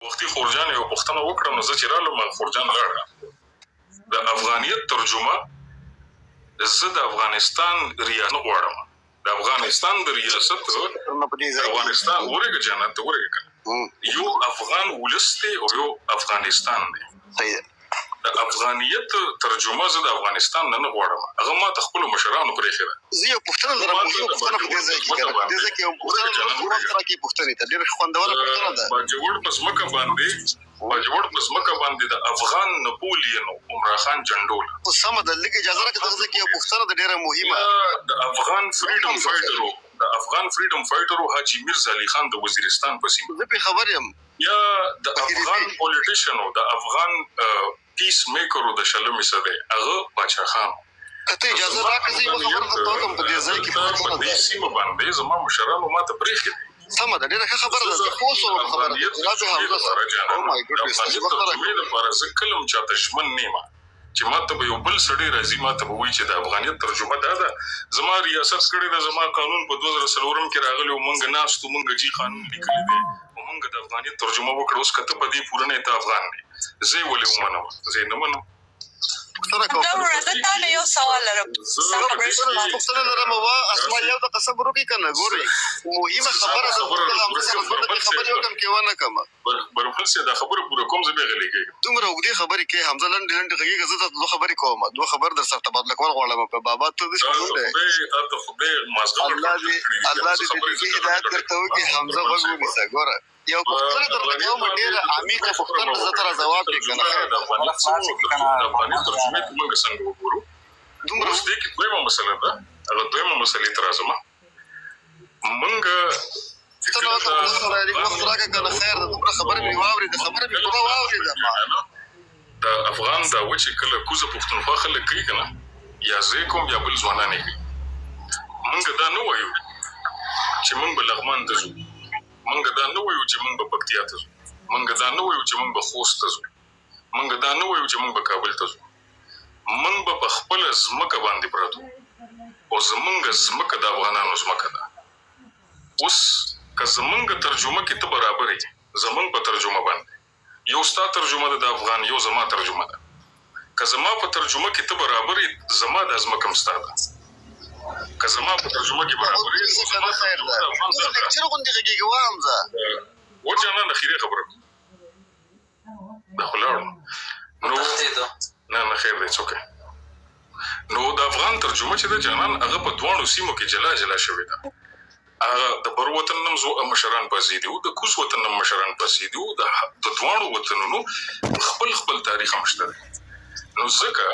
وختي خورجان یو پوښتنه وکړه نو زه چې رالم خورجان لاړه د افغانیت ترجمه زه د افغانستان ریاست غواړم د افغانستان د ریاست افغانستان ورګه جنت ورګه یو افغان ولس دی او یو افغانستان دی د افغانیت ترجمه زه د افغانستان نه غواړم هغه ما ته خپل مشرانو پرېښې ده زه یو پوښتنه لرم په دې ځای کې یو پوښتنه کې ته ډېره خوندوره پوښتنه ده باجوړ په ځمکه باندې د افغان نپولین عمرا خان جنډول سمه ده لږ اجازه راکړه دغه کې یو پوښتنه ده ډېره مهمه د افغان فریډم فایټرو حاجي میرزا علي خان د وزیرستان په سیمه زه په خبر یم یا د افغان پولیټیشنو د افغان پیس میکرو د شلمې صدې هغه باچا خان کته اجازه راکړئ یو خبره کوم په دې ځای کې په دې سیمه باندې زما مشرانو ماته پرېښې سمه ده ډېره ښه خبره ده زه پوه شوم خبره ده راځه حمزه صاحب او مای ګډنس زه کلم چاته ژمن نه یم چې ماته به یو بل سړی راځي ماته به وایي چې د افغانیت ترجمه دا ده زما ریاست کړې ده زما قانون په 2004 کې راغلی او موږ ناستو موږ جی قانون لیکلی دی او موږ د افغانیت ترجمه وکړه اوس که ته په دې پوره نه ته افغان دی زه یې ولې ومنم زه یې نه منم زه تا نه یو سوال لرم پوښتنه لرم اسما یو د قسم وروکې که نه ګورئ مهمه خبره ده خبرې وکړم کې ونه کړم بربل صاحب دا خبره پوره کوم زه بیا غلی کېږم دومره اوږدې خبرې کوې حمزه لنډې غږېږه زه دوه خبرې کوم دوه خبر در سره تبادله کول غواړم په بابا ته دې الله دې هدایت درته وکړي حمزه غوږ ونیسه ګوره یو پوښتنه درته کوم ډېره عمیقه پوښتنه زه ته را ځواب کړې که نه موږ څنګه وګورو دومره اوس دې کې دویمه مسله ده هغه دویمه مسلې ته راځم موږ وخت راکړه که نه خیر ده دومره خبره مې واورېده خبره مې پوره واورېده د افغان دا و چې کله کوزه پښتونخوا خلک کوي که نه یا زه کوم یا بل ځوانان یې کوي موږ دا نه وایو چې موږ به لغمان ته ځو موږ دا نه وایو چې موږ به پکتیا ته ځو موږ دا نه وایو چې موږ به خوست ته ځو موږ دا نه وایو چې موږ به کابل ته ځو موږ به په خپله ځمکه باندې پراته او زموږ ځمکه د افغانانو ځمکه ده اوس که زموږ ترجمه کې ته برابر یې زموږ په ترجمه باندې یو ستا ترجمه ده د افغان یو زما ترجمه ده که زما په ترجمه کې ته برابر یې زما دا ځمکه هم ستا ده که زما په ترجمه کې برابر یې لیکچر غوندې غږېږي وا حمزه وجانان اخیري خبره دا خو لاړو نه خیر دی څوکې نو د افغان ترجمه چې ده جانان هغه په دواړو سیمو کې جلا جلا شوې ده هغه د بر وطن نم مشران پسې دي او د کوز وطن نم مشران پسې دي او د دواړو وطنونو خپل تاریخ هم شته نو ځکه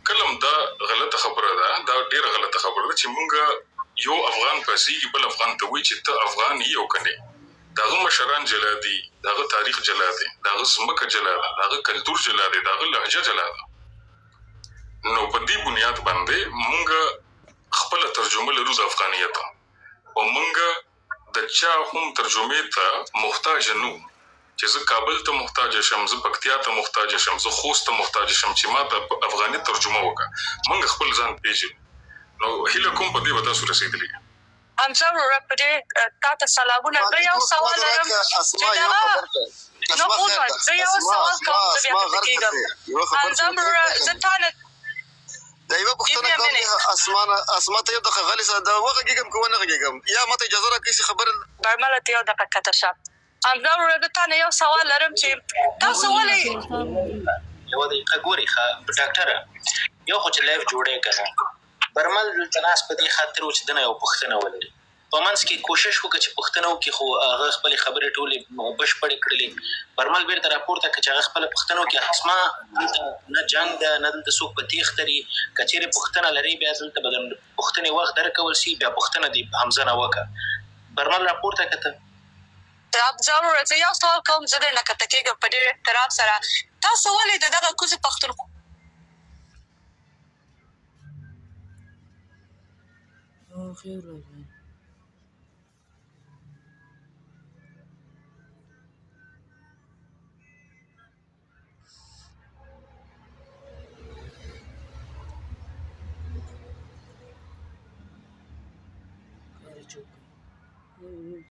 کلم دا غلطه خبره ده دا ډېره غلطه خبره ده چې مونږ یو افغان پسې بل افغان ته وایي چې ته افغان یې او که نه د هغه مشران جلا دي د هغه تاریخ جلا دی د هغه ځمکه جلا ده د هغه کلتور جلا دی د هغه لهجه جلا ده نو په دې بنیاد باندې مونږ خپله ترجمه لرو د افغانیت او مونږ د چا هم ترجمې ته محتاج نه چې زه کابل ته محتاج شم زه پکتیا ته محتاج شم زه خوست ته محتاج شم چې ما ته افغاني ترجمه وکړه مونږ خپل ځان پېژنو نو هیله کوم په دې به تاسو رسېدلي حمزه وروره په دې تا ته سلامونه زه یو سوال لرم چې دغه نه پوه زه یو سوال کوم زه بیا پکې کېږم حمزه وروره زه تا نه دا یوه پوښتنه کوم اسما ته یو دقیقه غلې سره دا وغږېږم که ونه غږېږم یا ماته اجازه راکړئ چې خبره برمله ته یو دقیقه کته شه حمزه وروره زه تا نه یو سوال لرم چې تاسو ولې یوه دقیقه ګورئ ښه ډاکټره یو خو چې لایف جوړی که نه برمل دلته ناست په دې خاطر و چې دنه یو پوښتنه ولري په منځ کې کوشش وکړه چې پوښتنه وکړي خو هغه خپلې خبرې ټولې بشپړې کړلې برمل بیرته راپورته کړه چې هغه خپله پوښتنه وکړي اسما دلته نه جنګ ده نه دلته څوک په تیښته دي که چېرې پوښتنه لري بیا دلته به د پوښتنې وخت درکول سي بیا پوښتنه دې حمزه نه وکړه برمل راپورته کړه حمزه وروره زه یو سوال کوم زه درنه کته کېږم په ډېر احترام سره تاسو ولې د دغه کوزې پښتونخوا